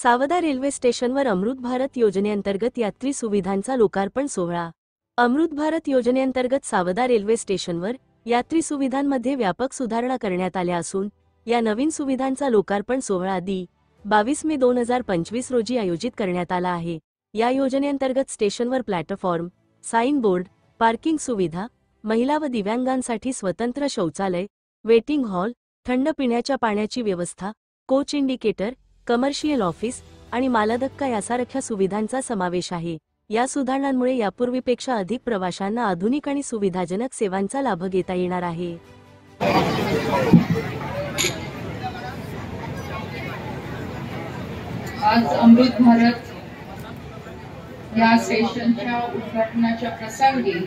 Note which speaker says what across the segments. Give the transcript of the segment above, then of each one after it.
Speaker 1: Savda railway स्टेशनवर अमृत भारत योजनेअंतर्गत यात्री सुविधांचा लोकार्पण सोहळा। अमृत भारत योजनेअंतर्गत सावदा रेल्वे स्टेशनवर यात्री सुविधांमध्ये व्यापक सुधारणा करण्यात आल्या असून या नवीन सुविधांचा लोकार्पण सोहळा दि. 22 मे 2025 रोजी आयोजित करण्यात आला आहे। या योजनेअंतर्गत स्टेशनवर प्लॅटफॉर्म, साइन बोर्ड, पार्किंग सुविधा, महिला व दिव्यांगांसाठी स्वतंत्र शौचालय, वेटिंग हॉल, थंड पिण्याच्या पाण्याची व्यवस्था, कोच इंडिकेटर, कमर्शियल ऑफिस आणि मालधक्का यासारख्या सुविधांचा समावेश आहे। या सुधारणांमुळे यापूर्वीपेक्षा अधिक प्रवाशांना आधुनिक आणि सुविधाजनक सेवांचा लाभ घेता येणार आहे।
Speaker 2: आज अमृत भारत या स्टेशनच्या उद्घाटनाच्या प्रसंगी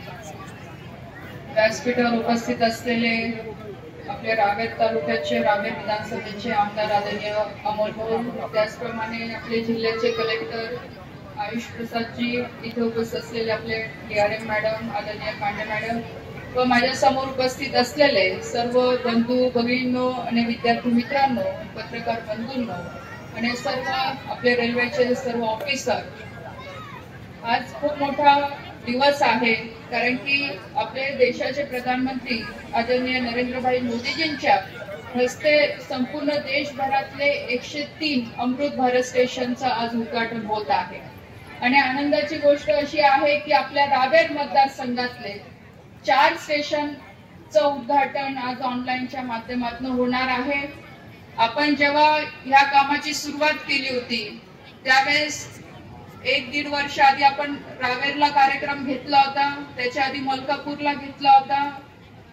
Speaker 2: व्यासपीठावर उपस्थित असलेले आपले रावेर तालुक्याचे रावेर विधानसभेचे आमदार आदरणीय अमोल भाऊ, त्याचप्रमाणे आपले जिल्ह्याचे कलेक्टर आयुष प्रसादजी, इथे उपस्थित असलेले आपले DRM मॅडम आदरणीय पांडे मॅडम व माझ्या समोर उपस्थित असलेले सर्व बंधू भगिनींनो आणि विद्यार्थी मित्रांनो, पत्रकार बंधूंनो आणि सर्व आपले रेल्वेचे सर्व ऑफिसर, आज खूप मोठा दिवस आहे कारण की आपले देशाचे प्रधानमंत्री आदरणीय नरेंद्रभाई मोदीजींच्या हस्ते संपूर्ण देशभरातले 103 अमृत भारत स्टेशनचं आज उद्घाटन होत आहे। आणि आनंदाची गोष्ट अशी आहे की आपल्या रावेर मतदारसंघातले 4 स्टेशनचं उद्घाटन आज ऑनलाईनच्या माध्यमातून होणार आहे। आपण जेव्हा या कामाची सुरुवात केली होती त्यावेळेस 1-1.5 वर्ष आधी आपण रावेरला कार्यक्रम घेतला होता, त्याच्या आधी मलकापूरला घेतला होता,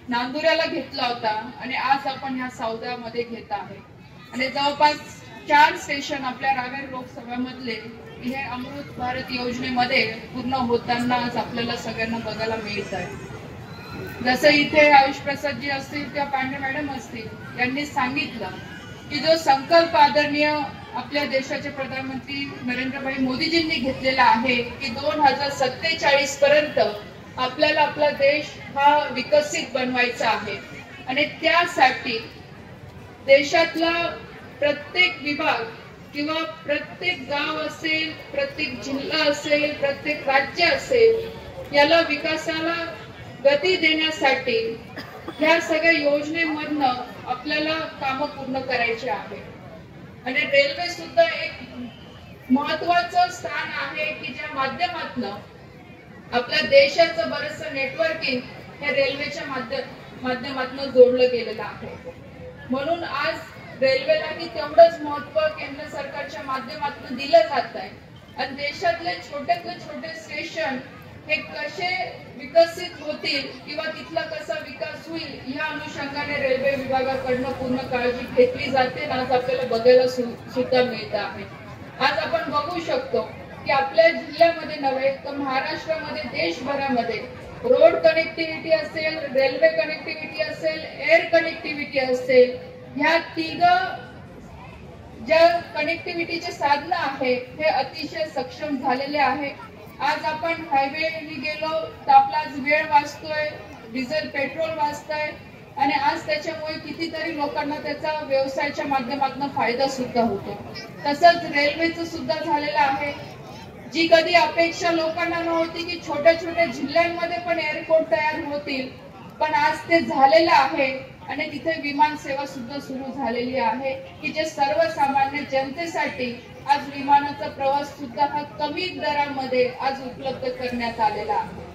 Speaker 2: नांदुऱ्याला घेतला होता आणि आज आपण या सावदामध्ये घेत आहे। आणि जवळपास 4 स्टेशन आपल्या रावेर लोकसभामधले हे अमृत भारत योजनेमध्ये पूर्ण होताना आज आपल्याला सगळ्यांना बघायला मिळत आहे। जसं इथे आयुष प्रसादजी असतील किंवा पांडे मॅडम असतील, यांनी सांगितलं की जो संकल्प आदरणीय आपल्या देशाचे प्रधानमंत्री नरेंद्रभाई मोदीजींनी घेतलेला आहे की 2047 पर्यंत आपल्याला आपला देश हा विकसित बनवायचा आहे आणि त्यासाठी देशातला प्रत्येक विभाग किंवा प्रत्येक गाव असेल, प्रत्येक जिल्हा असेल, प्रत्येक राज्य असेल, याला विकासाला गती देण्यासाठी या सगळ्या योजनेमधनं आपल्याला कामं पूर्ण करायची आहे। आणि रेल्वे सुद्धा एक महत्त्वाचं स्थान आहे की ज्या माध्यमातून आपल्या देशाचं बरंचसं नेटवर्किंग हे रेल्वेच्या माध्यमातून जोडलं गेलेलं आहे। म्हणून आज रेल्वेलाही तेवढंच महत्त्व केंद्र सरकारच्या माध्यमातून दिलं जात आहे आणि देशातले छोट्यातले छोटे स्टेशन हे कसे विकसित होतील किंवा तिथला कसा विकास होईल या अनुषंगाने रेल्वे विभागाकडून पूर्ण काळजी घेतली जाते आणि आज आपल्याला बघायला सुद्धा मिळत आहे। आज आपण बघू शकतो की आपल्या जिल्ह्यामध्ये नव्हे तर महाराष्ट्रामध्ये, देशभरामध्ये रोड कनेक्टिव्हिटी असेल, रेल्वे कनेक्टिव्हिटी असेल, एअर कनेक्टिव्हिटी असेल, ह्या 3 ज्या कनेक्टिव्हिटीचे साधन आहे हे अतिशय सक्षम झालेले आहे। आज आपण हायवेने गेलो तर आपला आज वेळ वाचतोय, डिझेल पेट्रोल वाचतंय आणि आज त्याच्यामुळे कितीतरी लोकांना त्याचा व्यवसायाच्या माध्यमातून फायदा सुद्धा होतो। तसंच रेल्वेचं सुद्धा झालेलं आहे, जी कधी अपेक्षा लोकांना नव्हती की छोट्या छोट्या जिल्ह्यांमध्ये पण एअरपोर्ट तयार होतील, पण आज ते झालेलं आहे आणि तिथे विमान सेवा सुद्धा सुरू झालेली आहे की जे सर्वसामान्य जनतेसाठी आज विमानाचा प्रवास सुद्धा हा कमी दरामध्ये आज उपलब्ध करण्यात आलेला आहे।